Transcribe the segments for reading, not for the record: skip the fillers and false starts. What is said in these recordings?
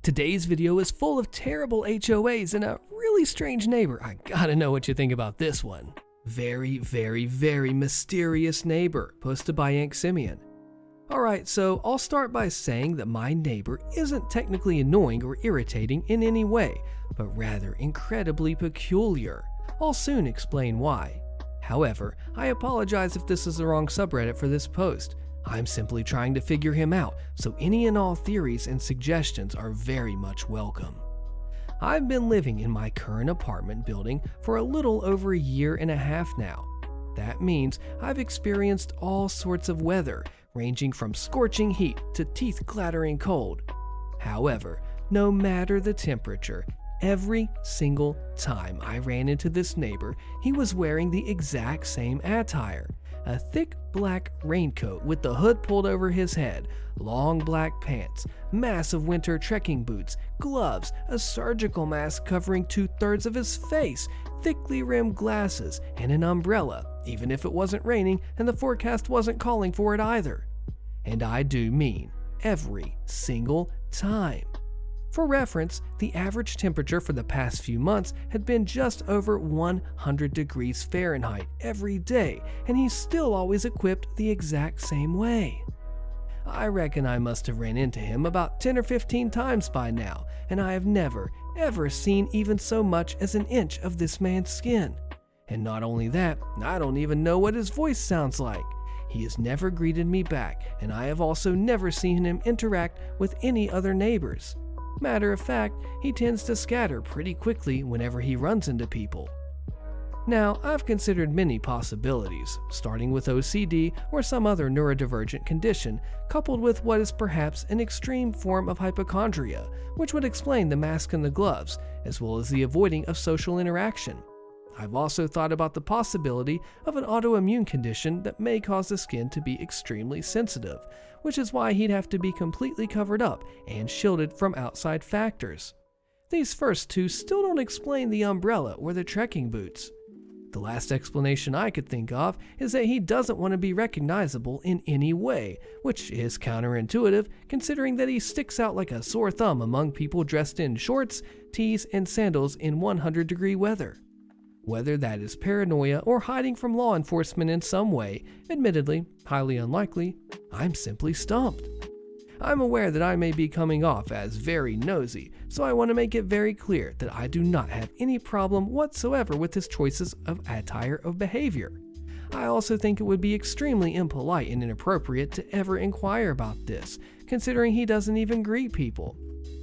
Today's video is full of terrible HOAs and a really strange neighbor. I gotta know what you think about this one. Very, very, very mysterious neighbor, posted by Yank Simeon. Alright, so I'll start by saying that my neighbor isn't technically annoying or irritating in any way, but rather incredibly peculiar. I'll soon explain why. However, I apologize if this is the wrong subreddit for this post. I'm simply trying to figure him out, so any and all theories and suggestions are very much welcome. I've been living in my current apartment building for a little over a year and a half now. That means I've experienced all sorts of weather, ranging from scorching heat to teeth-clattering cold. However, no matter the temperature, every single time I ran into this neighbor, he was wearing the exact same attire. A thick black raincoat with the hood pulled over his head, long black pants, massive winter trekking boots, gloves, a surgical mask covering 2/3 of his face, thickly rimmed glasses, and an umbrella, even if it wasn't raining and the forecast wasn't calling for it either. And I do mean every single time. For reference, the average temperature for the past few months had been just over 100 degrees Fahrenheit every day, and he's still always equipped the exact same way. I reckon I must have ran into him about 10 or 15 times by now, and I have never, ever seen even so much as an inch of this man's skin. And not only that, I don't even know what his voice sounds like. He has never greeted me back, and I have also never seen him interact with any other neighbors. Matter of fact, he tends to scatter pretty quickly whenever he runs into people. Now, I've considered many possibilities, starting with OCD or some other neurodivergent condition, coupled with what is perhaps an extreme form of hypochondria, which would explain the mask and the gloves, as well as the avoiding of social interaction. I've also thought about the possibility of an autoimmune condition that may cause the skin to be extremely sensitive, which is why he'd have to be completely covered up and shielded from outside factors. These first two still don't explain the umbrella or the trekking boots. The last explanation I could think of is that he doesn't want to be recognizable in any way, which is counterintuitive considering that he sticks out like a sore thumb among people dressed in shorts, tees, and sandals in 100-degree weather. Whether that is paranoia or hiding from law enforcement in some way, admittedly highly unlikely, I'm simply stumped. I'm aware that I may be coming off as very nosy, so I want to make it very clear that I do not have any problem whatsoever with his choices of attire or behavior. I also think it would be extremely impolite and inappropriate to ever inquire about this, considering he doesn't even greet people.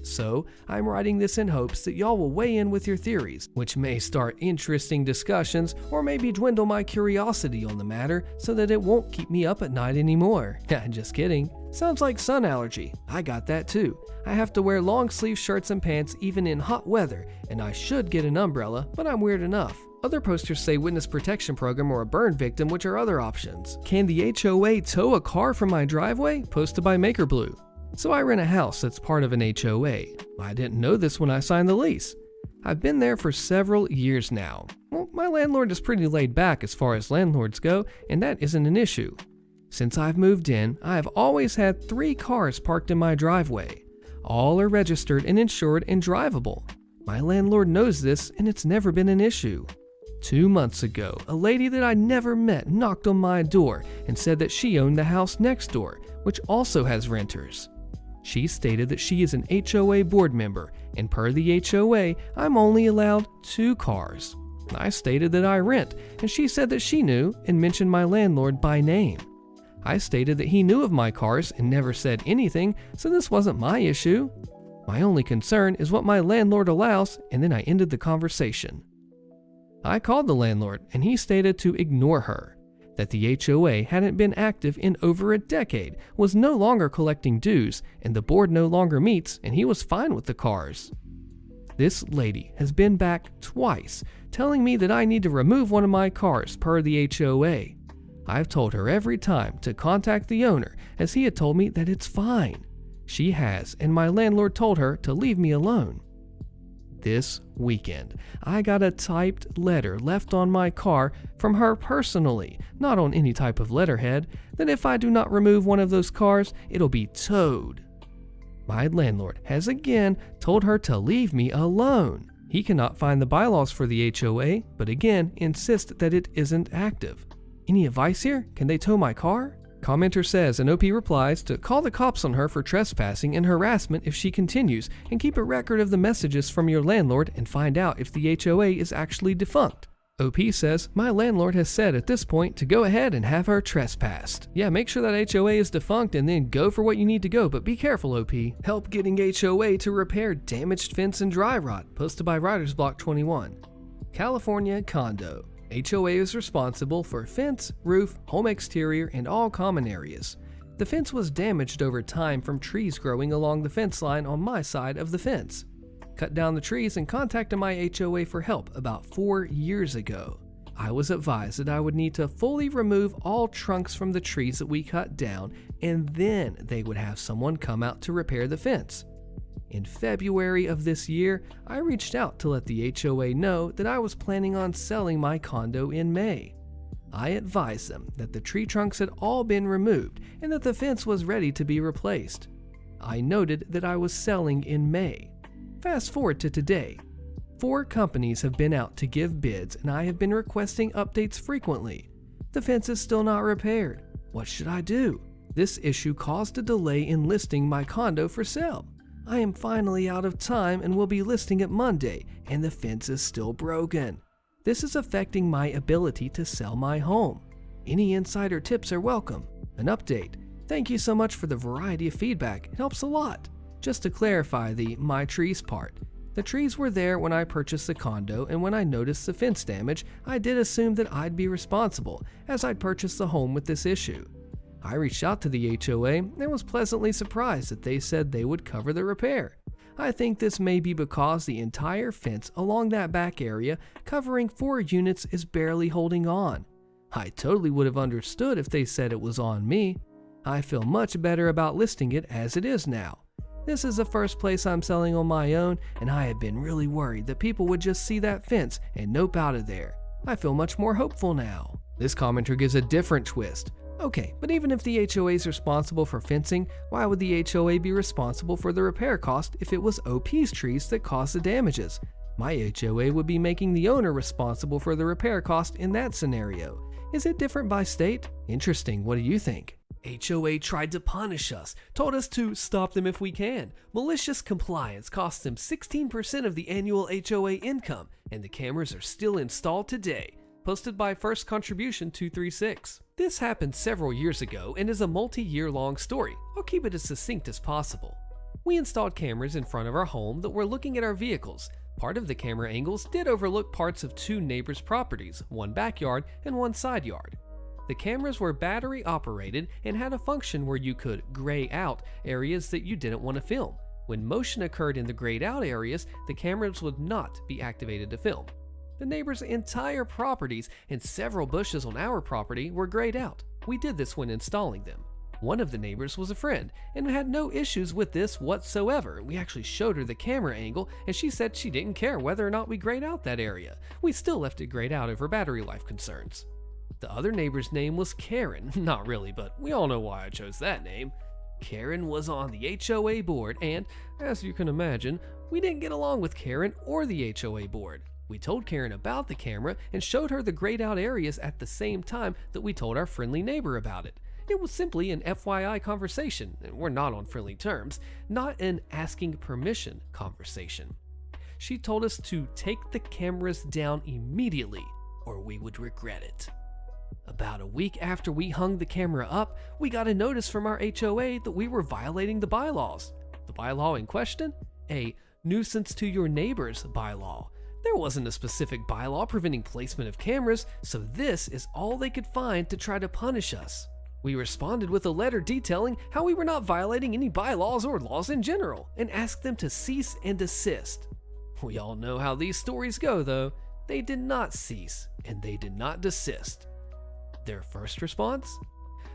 So, I'm writing this in hopes that y'all will weigh in with your theories, which may start interesting discussions or maybe dwindle my curiosity on the matter so that it won't keep me up at night anymore. Just kidding. Sounds like sun allergy. I got that too. I have to wear long sleeve shirts and pants even in hot weather, and I should get an umbrella, but I'm weird enough. Other posters say witness protection program or a burn victim, which are other options. Can the HOA tow a car from my driveway? Posted by Maker Blue. So I rent a house that's part of an HOA. I didn't know this when I signed the lease. I've been there for several years now. Well, my landlord is pretty laid back as far as landlords go, and that isn't an issue. Since I've moved in, I have always had 3 cars parked in my driveway. All are registered and insured and drivable. My landlord knows this, and it's never been an issue. 2 months ago, a lady that I never met knocked on my door and said that she owned the house next door, which also has renters. She stated that she is an HOA board member, and per the HOA, I'm only allowed 2 cars. I stated that I rent, and she said that she knew and mentioned my landlord by name. I stated that he knew of my cars and never said anything, so this wasn't my issue. My only concern is what my landlord allows, and then I ended the conversation. I called the landlord, and he stated to ignore her. That the HOA hadn't been active in over a decade, was no longer collecting dues, and the board no longer meets, and he was fine with the cars. This lady has been back twice, telling me that I need to remove one of my cars per the HOA. I've told her every time to contact the owner, as he had told me that it's fine. She has, and my landlord told her to leave me alone. This weekend, I got a typed letter left on my car from her personally, not on any type of letterhead, that if I do not remove one of those cars, it'll be towed. My landlord has again told her to leave me alone. He cannot find the bylaws for the HOA, but again insists that it isn't active. Any advice here? Can they tow my car? Commenter says, and OP replies to call the cops on her for trespassing and harassment if she continues, and keep a record of the messages from your landlord and find out if the HOA is actually defunct. OP says, my landlord has said at this point to go ahead and have her trespassed. Yeah, make sure that HOA is defunct and then go for what you need to go, but be careful, OP. Help getting HOA to repair damaged fence and dry rot, posted by Writers Block 21. California condo. HOA is responsible for fence, roof, home exterior, and all common areas. The fence was damaged over time from trees growing along the fence line on my side of the fence. Cut down the trees and contacted my HOA for help about 4 years ago. I was advised that I would need to fully remove all trunks from the trees that we cut down, and then they would have someone come out to repair the fence. In February of this year, I reached out to let the HOA know that I was planning on selling my condo in May. I advised them that the tree trunks had all been removed and that the fence was ready to be replaced. I noted that I was selling in May. Fast forward to today. 4 companies have been out to give bids and I have been requesting updates frequently. The fence is still not repaired. What should I do? This issue caused a delay in listing my condo for sale. I am finally out of time and will be listing it Monday, and the fence is still broken. This is affecting my ability to sell my home. Any insider tips are welcome. An update. Thank you so much for the variety of feedback. It helps a lot. Just to clarify the my trees part. The trees were there when I purchased the condo, and when I noticed the fence damage, I did assume that I'd be responsible, as I'd purchased the home with this issue. I reached out to the HOA and was pleasantly surprised that they said they would cover the repair. I think this may be because the entire fence along that back area covering 4 units is barely holding on. I totally would have understood if they said it was on me. I feel much better about listing it as it is now. This is the first place I'm selling on my own, and I have been really worried that people would just see that fence and nope out of there. I feel much more hopeful now. This commenter gives a different twist. Okay, but even if the HOA is responsible for fencing, why would the HOA be responsible for the repair cost if it was OP's trees that caused the damages? My HOA would be making the owner responsible for the repair cost in that scenario. Is it different by state? Interesting, what do you think? HOA tried to punish us, told us to stop them if we can. Malicious compliance cost them 16% of the annual HOA income, and the cameras are still installed today. Posted by First Contribution 236. This happened several years ago and is a multi-year long story. I'll keep it as succinct as possible. We installed cameras in front of our home that were looking at our vehicles. Part of the camera angles did overlook parts of 2 neighbors' properties, one backyard and one side yard. The cameras were battery operated and had a function where you could gray out areas that you didn't want to film. When motion occurred in the grayed out areas, the cameras would not be activated to film. The neighbors' entire properties and several bushes on our property were grayed out. We did this when installing them. One of the neighbors was a friend and had no issues with this whatsoever. We actually showed her the camera angle and she said she didn't care whether or not we grayed out that area. We still left it grayed out over battery life concerns. The other neighbor's name was Karen. Not really, but we all know why I chose that name. Karen was on the HOA board and, as you can imagine, we didn't get along with Karen or the HOA board. We told Karen about the camera and showed her the grayed out areas at the same time that we told our friendly neighbor about it. It was simply an FYI conversation, and we're not on friendly terms, not an asking permission conversation. She told us to take the cameras down immediately or we would regret it. About a week after we hung the camera up, we got a notice from our HOA that we were violating the bylaws. The bylaw in question? A nuisance to your neighbors bylaw. There wasn't a specific bylaw preventing placement of cameras, so this is all they could find to try to punish us. We responded with a letter detailing how we were not violating any bylaws or laws in general, and asked them to cease and desist. We all know how these stories go though. They did not cease, and they did not desist. Their first response?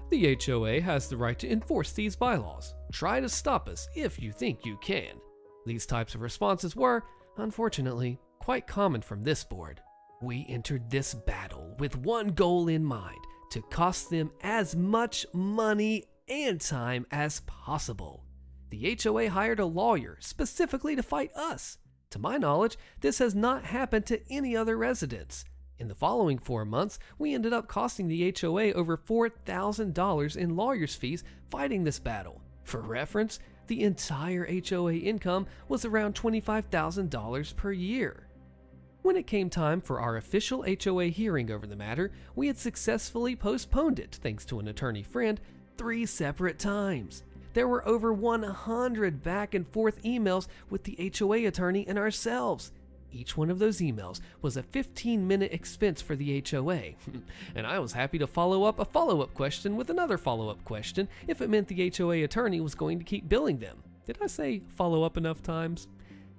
The HOA has the right to enforce these bylaws. Try to stop us if you think you can. These types of responses were, unfortunately, quite common from this board. We entered this battle with one goal in mind, to cost them as much money and time as possible. The HOA hired a lawyer specifically to fight us. To my knowledge, this has not happened to any other residents. In the following 4 months, we ended up costing the HOA over $4,000 in lawyer's fees fighting this battle. For reference, the entire HOA income was around $25,000 per year. When it came time for our official HOA hearing over the matter, we had successfully postponed it, thanks to an attorney friend, 3 separate times. There were over 100 back and forth emails with the HOA attorney and ourselves. Each one of those emails was a 15-minute expense for the HOA, and I was happy to follow up a follow-up question with another follow-up question if it meant the HOA attorney was going to keep billing them. Did I say follow up enough times?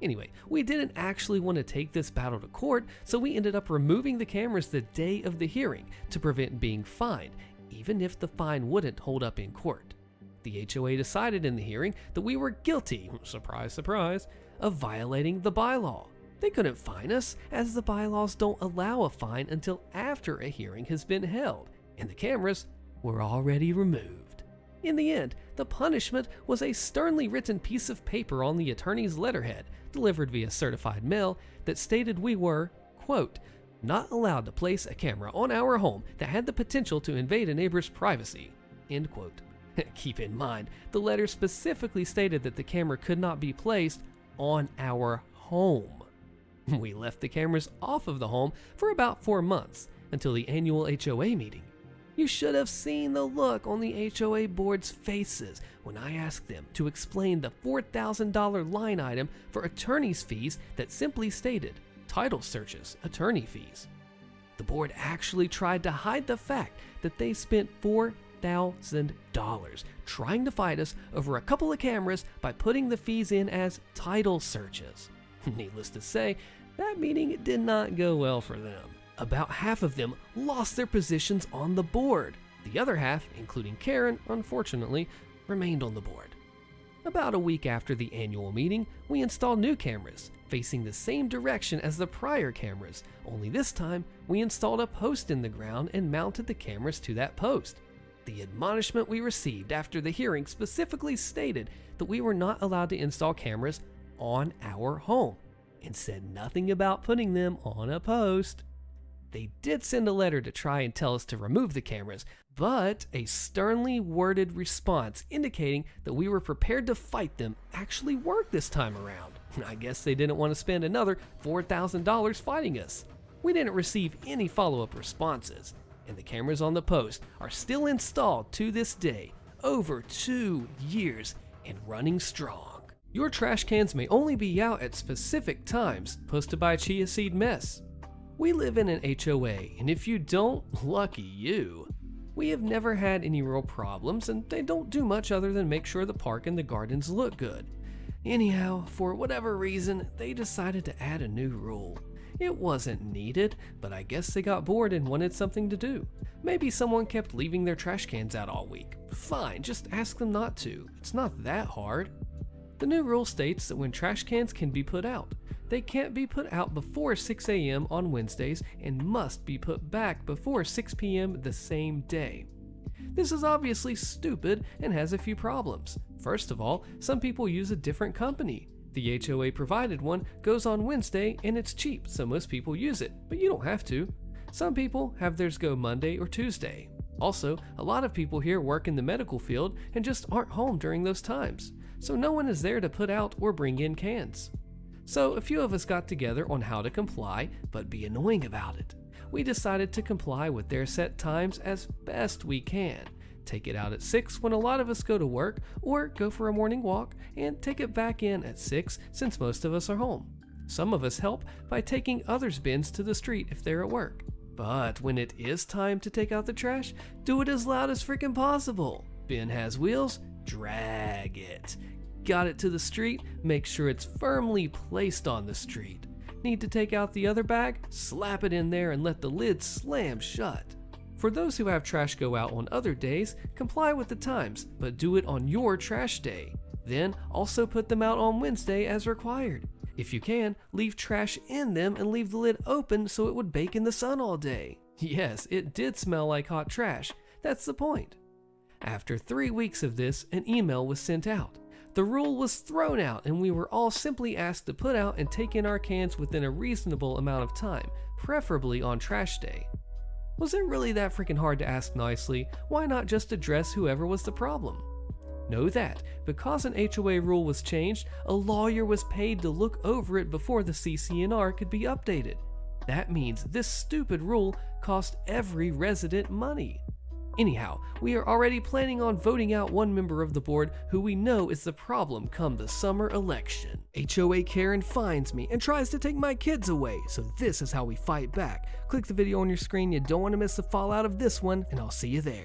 Anyway, we didn't actually want to take this battle to court, so we ended up removing the cameras the day of the hearing to prevent being fined, even if the fine wouldn't hold up in court. The HOA decided in the hearing that we were guilty, surprise, surprise, of violating the bylaw. They couldn't fine us, as the bylaws don't allow a fine until after a hearing has been held, and the cameras were already removed. In the end, the punishment was a sternly written piece of paper on the attorney's letterhead, delivered via certified mail, that stated we were, quote, not allowed to place a camera on our home that had the potential to invade a neighbor's privacy, end quote. Keep in mind, the letter specifically stated that the camera could not be placed on our home. We left the cameras off of the home for about 4 months, until the annual HOA meeting. You should have seen the look on the HOA board's faces when I asked them to explain the $4,000 line item for attorney's fees that simply stated, title searches, attorney fees. The board actually tried to hide the fact that they spent $4,000 trying to fight us over a couple of cameras by putting the fees in as title searches. Needless to say, that meeting did not go well for them. About half of them lost their positions on the board. The other half, including Karen, unfortunately, remained on the board. About a week after the annual meeting, we installed new cameras, facing the same direction as the prior cameras, only this time we installed a post in the ground and mounted the cameras to that post. The admonishment we received after the hearing specifically stated that we were not allowed to install cameras on our home, and said nothing about putting them on a post. They did send a letter to try and tell us to remove the cameras, but a sternly worded response indicating that we were prepared to fight them actually worked this time around. I guess they didn't want to spend another $4,000 fighting us. We didn't receive any follow-up responses, and the cameras on the post are still installed to this day, over 2 years and running strong. Your trash cans may only be out at specific times, posted by Chia Seed Mess. We live in an HOA, and if you don't, lucky you. We have never had any real problems, and they don't do much other than make sure the park and the gardens look good. Anyhow, for whatever reason, they decided to add a new rule. It wasn't needed, but I guess they got bored and wanted something to do. Maybe someone kept leaving their trash cans out all week. Fine, just ask them not to. It's not that hard. The new rule states that when trash cans can be put out, they can't be put out before 6 a.m. on Wednesdays and must be put back before 6 p.m. the same day. This is obviously stupid and has a few problems. First of all, some people use a different company. The HOA provided one goes on Wednesday and it's cheap, so most people use it, but you don't have to. Some people have theirs go Monday or Tuesday. Also, a lot of people here work in the medical field and just aren't home during those times, so no one is there to put out or bring in cans. So a few of us got together on how to comply, but be annoying about it. We decided to comply with their set times as best we can. Take it out at 6 when a lot of us go to work, or go for a morning walk, and take it back in at 6 since most of us are home. Some of us help by taking others' bins to the street if they're at work. But when it is time to take out the trash, do it as loud as freaking possible. Bin has wheels, drag it. Got it to the street, make sure it's firmly placed on the street. Need to take out the other bag? Slap it in there and let the lid slam shut. For those who have trash go out on other days, comply with the times, but do it on your trash day. Then also put them out on Wednesday as required. If you can, leave trash in them and leave the lid open so it would bake in the sun all day. Yes, it did smell like hot trash. That's the point. After 3 weeks of this, an email was sent out. The rule was thrown out and we were all simply asked to put out and take in our cans within a reasonable amount of time, preferably on trash day. Was it really that freaking hard to ask nicely? Why not just address whoever was the problem? Know that, because an HOA rule was changed, a lawyer was paid to look over it before the CC&R could be updated. That means this stupid rule cost every resident money. Anyhow, we are already planning on voting out one member of the board who we know is the problem come the summer election. HOA Karen finds me and tries to take my kids away, so this is how we fight back. Click the video on your screen, you don't want to miss the fallout of this one, and I'll see you there.